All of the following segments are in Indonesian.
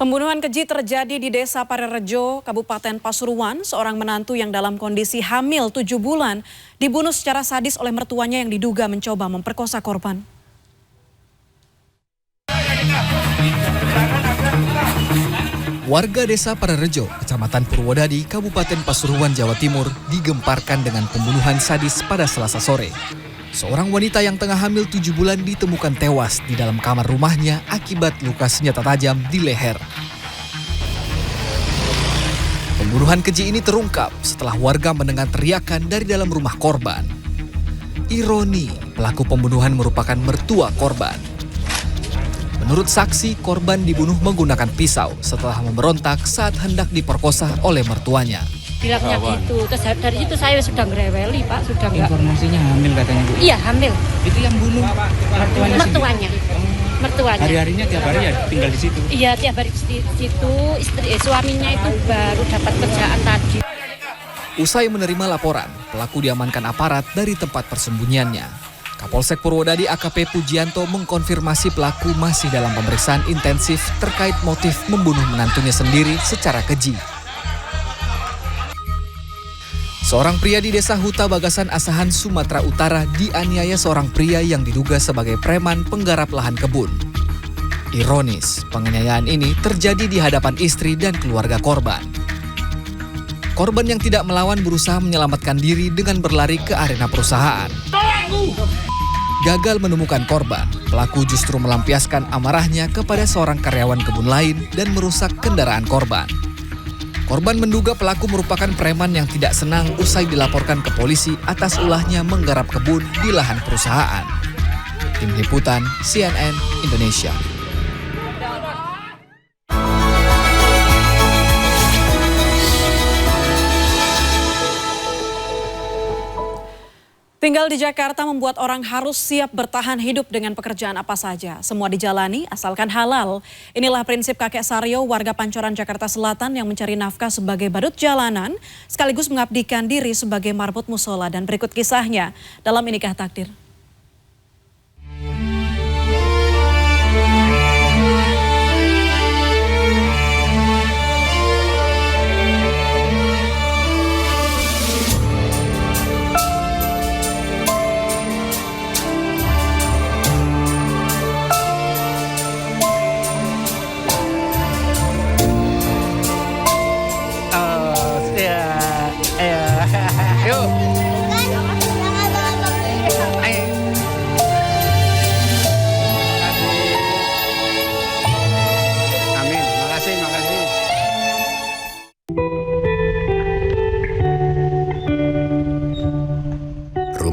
Pembunuhan keji terjadi di Desa Parerejo, Kabupaten Pasuruan. Seorang menantu yang dalam kondisi hamil 7 bulan dibunuh secara sadis oleh mertuanya yang diduga mencoba memperkosa korban. Warga Desa Parerejo, Kecamatan Purwodadi, Kabupaten Pasuruan, Jawa Timur digemparkan dengan pembunuhan sadis pada Selasa sore. Seorang wanita yang tengah hamil 7 bulan ditemukan tewas di dalam kamar rumahnya akibat luka senjata tajam di leher. Pembunuhan keji ini terungkap setelah warga mendengar teriakan dari dalam rumah korban. Ironi, pelaku pembunuhan merupakan mertua korban. Menurut saksi, korban dibunuh menggunakan pisau setelah memberontak saat hendak diperkosa oleh mertuanya. Bilangnya gitu, terus dari situ saya sudah ngereweli Pak, sudah enggak. Informasinya hamil katanya Bu? Iya hamil. Itu yang bunuh mertuanya? Mertuanya. Hari-harinya tiap hari ya tinggal di situ? Iya tiap hari di situ, suaminya itu baru dapat kerjaan tadi. Usai menerima laporan, pelaku diamankan aparat dari tempat persembunyiannya. Kapolsek Purwodadi AKP Pujianto mengkonfirmasi pelaku masih dalam pemeriksaan intensif terkait motif membunuh menantunya sendiri secara keji. Seorang pria di Desa Huta Bagasan Asahan, Sumatera Utara dianiaya seorang pria yang diduga sebagai preman penggarap lahan kebun. Ironis, penganiayaan ini terjadi di hadapan istri dan keluarga korban. Korban yang tidak melawan berusaha menyelamatkan diri dengan berlari ke arena perusahaan. Gagal menemukan korban, pelaku justru melampiaskan amarahnya kepada seorang karyawan kebun lain dan merusak kendaraan korban. Korban menduga pelaku merupakan preman yang tidak senang usai dilaporkan ke polisi atas ulahnya menggarap kebun di lahan perusahaan. Tim Liputan CNN Indonesia. Tinggal di Jakarta membuat orang harus siap bertahan hidup dengan pekerjaan apa saja. Semua dijalani asalkan halal. Inilah prinsip kakek Saryo, warga Pancoran, Jakarta Selatan yang mencari nafkah sebagai badut jalanan, sekaligus mengabdikan diri sebagai marbot musola. Dan berikut kisahnya dalam Inikah Takdir.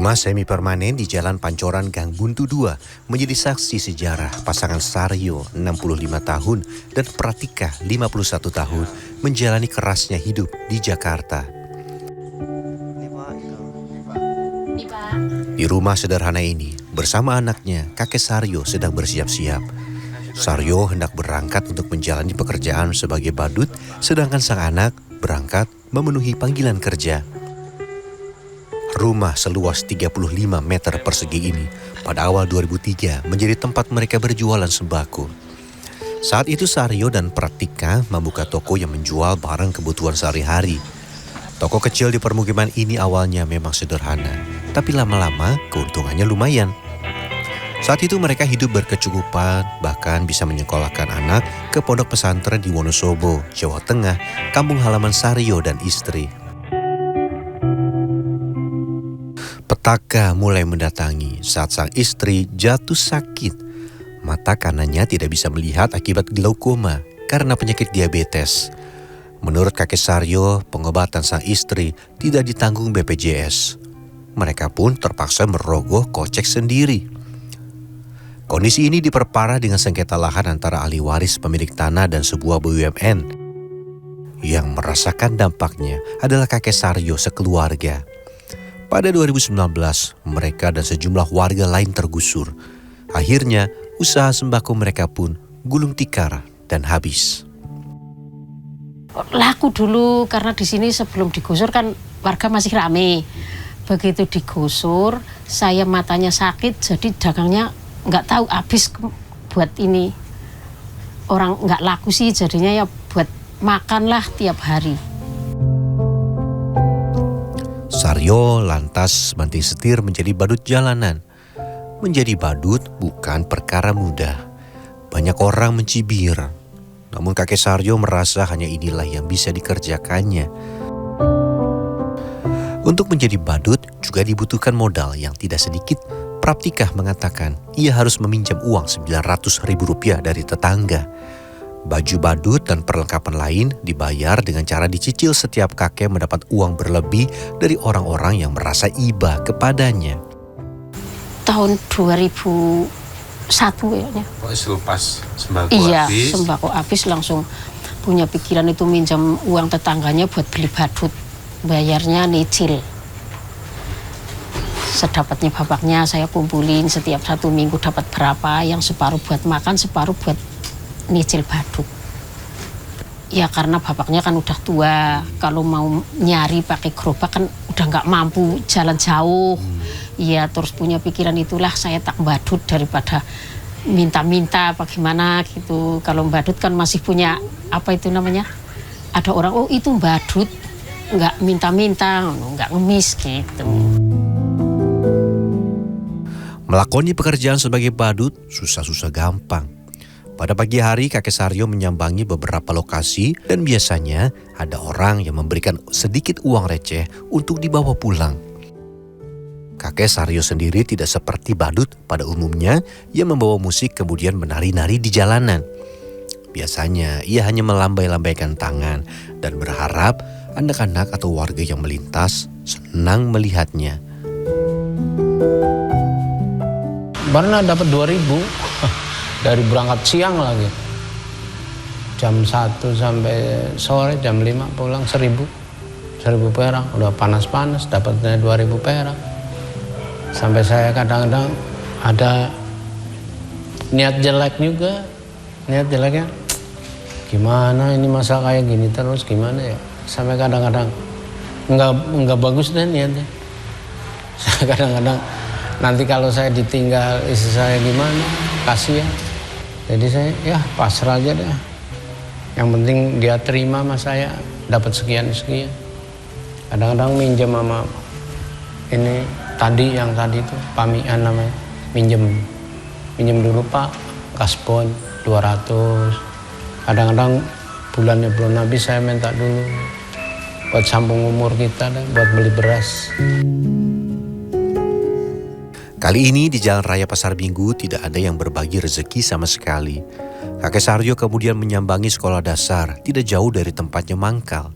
Rumah semi permanen di Jalan Pancoran Gang Buntu 2 menjadi saksi sejarah pasangan Saryo 65 tahun dan Pratika 51 tahun menjalani kerasnya hidup di Jakarta. Di rumah sederhana ini, bersama anaknya, kakek Saryo sedang bersiap-siap. Saryo hendak berangkat untuk menjalani pekerjaan sebagai badut, sedangkan sang anak berangkat memenuhi panggilan kerja. Rumah seluas 35 meter persegi ini pada awal 2003 menjadi tempat mereka berjualan sembako. Saat itu Saryo dan Pratika membuka toko yang menjual barang kebutuhan sehari-hari. Toko kecil di permukiman ini awalnya memang sederhana, tapi lama-lama keuntungannya lumayan. Saat itu mereka hidup berkecukupan, bahkan bisa menyekolahkan anak ke pondok pesantren di Wonosobo, Jawa Tengah, kampung halaman Saryo dan istri. Petaka mulai mendatangi saat sang istri jatuh sakit. Mata kanannya tidak bisa melihat akibat glaukoma karena penyakit diabetes. Menurut kakek Saryo, pengobatan sang istri tidak ditanggung BPJS. Mereka pun terpaksa merogoh kocek sendiri. Kondisi ini diperparah dengan sengketa lahan antara ahli waris pemilik tanah dan sebuah BUMN. Yang merasakan dampaknya adalah kakek Saryo sekeluarga. Pada 2019, mereka dan sejumlah warga lain tergusur. Akhirnya, usaha sembako mereka pun gulung tikar dan habis. Laku dulu karena di sini sebelum digusur kan warga masih rame. Begitu digusur, saya matanya sakit, jadi dagangnya nggak tahu habis buat ini orang nggak laku sih, jadinya ya buat makan lah tiap hari. Saryo lantas banting setir menjadi badut jalanan. Menjadi badut bukan perkara mudah. Banyak orang mencibir. Namun kakek Saryo merasa hanya inilah yang bisa dikerjakannya. Untuk menjadi badut juga dibutuhkan modal yang tidak sedikit. Praptikah mengatakan ia harus meminjam uang Rp900.000 dari tetangga. Baju badut dan perlengkapan lain dibayar dengan cara dicicil setiap kakek mendapat uang berlebih dari orang-orang yang merasa iba kepadanya. Tahun 2001 ya. Selepas sembako Iya, habis. sembako habis langsung punya pikiran itu minjam uang tetangganya buat beli badut. Bayarnya nyicil. Sedapatnya bapaknya saya kumpulin setiap 1 minggu dapat berapa, yang separuh buat makan, separuh buat nyicil badut. Ya karena bapaknya kan udah tua, kalau mau nyari pakai gerobak kan udah nggak mampu jalan jauh. Iya, terus punya pikiran itulah saya tak badut daripada minta-minta apa gimana gitu. Kalau badut kan masih punya apa itu namanya? Ada orang, oh itu badut, nggak minta-minta, nggak ngemis gitu. Melakoni pekerjaan sebagai badut susah-susah gampang. Pada pagi hari kakek Saryo menyambangi beberapa lokasi dan biasanya ada orang yang memberikan sedikit uang receh untuk dibawa pulang. Kakek Saryo sendiri tidak seperti badut pada umumnya yang membawa musik kemudian menari-nari di jalanan. Biasanya ia hanya melambai-lambaikan tangan dan berharap anak-anak atau warga yang melintas senang melihatnya. Pernah dapat 2.000 dari berangkat siang lagi. Jam 1 sampai sore, jam 5 pulang 1.000 perak. Udah panas-panas dapatnya 2.000 perak. Sampai saya kadang-kadang ada niat jelek juga. Niat jeleknya gimana ini masa kayak gini terus gimana ya. Sampai kadang-kadang enggak bagus deh niatnya. Saya kadang-kadang nanti kalau saya ditinggal istri saya gimana, kasihan. Jadi saya ya pasrah aja deh. Yang penting dia terima sama saya, dapat sekian-sekian. Kadang-kadang minjem sama ini yang tadi itu Pamian namanya, minjem dulu Pak, kasbon 200. Kadang-kadang bulannya belum habis saya minta dulu buat sambung umur kita deh, buat beli beras. Kali ini di Jalan Raya Pasar Minggu tidak ada yang berbagi rezeki sama sekali. Kakek Saryo kemudian menyambangi sekolah dasar tidak jauh dari tempatnya mangkal.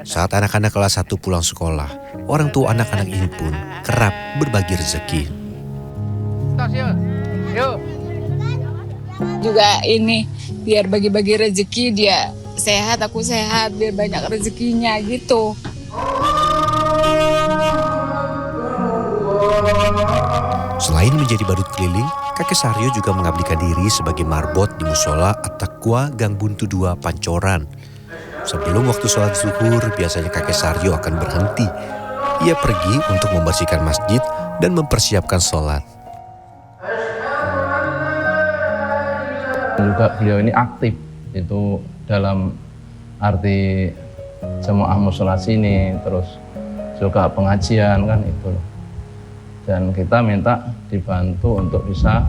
Saat anak-anak kelas 1 pulang sekolah, orang tua anak-anak ini pun kerap berbagi rezeki. Juga ini biar bagi-bagi rezeki, dia sehat, aku sehat, biar banyak rezekinya gitu. Selain menjadi badut keliling, kakek Saryo juga mengabdikan diri sebagai marbot di musola At-Taqwa Gang Buntu 2 Pancoran. Sebelum waktu sholat zuhur, biasanya kakek Saryo akan berhenti. Ia pergi untuk membersihkan masjid dan mempersiapkan sholat. Juga beliau ini aktif itu dalam arti jemaah musola sini, terus juga pengajian kan itu. Dan kita minta dibantu untuk bisa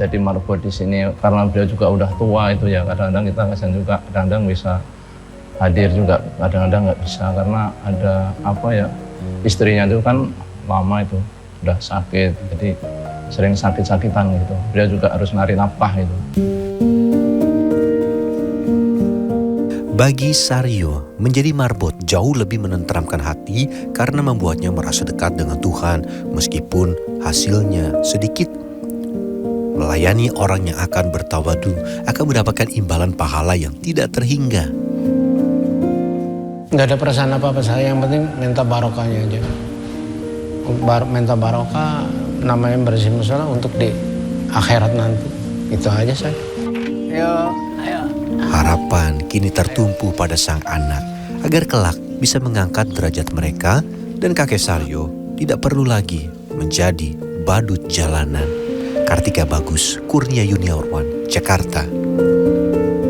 jadi marbot di sini karena beliau juga udah tua itu ya. Kadang-kadang kita kasihan juga, kadang-kadang bisa hadir juga, kadang-kadang nggak bisa karena ada apa ya, istrinya itu kan lama itu udah sakit, jadi sering sakit-sakitan gitu. Beliau juga harus nari nafkah itu. Bagi Saryo, menjadi marbot jauh lebih menenteramkan hati karena membuatnya merasa dekat dengan Tuhan meskipun hasilnya sedikit. Melayani orang yang akan bertawadu akan mendapatkan imbalan pahala yang tidak terhingga. Nggak ada perasaan apa-apa saya, yang penting minta barokahnya aja. Minta barokah, namanya bersih musola untuk di akhirat nanti. Itu aja saya. Harapan kini tertumpu pada sang anak agar kelak bisa mengangkat derajat mereka dan kakek Saryo tidak perlu lagi menjadi badut jalanan. Kartika Bagus, Kurnia Yuniarwan, Jakarta.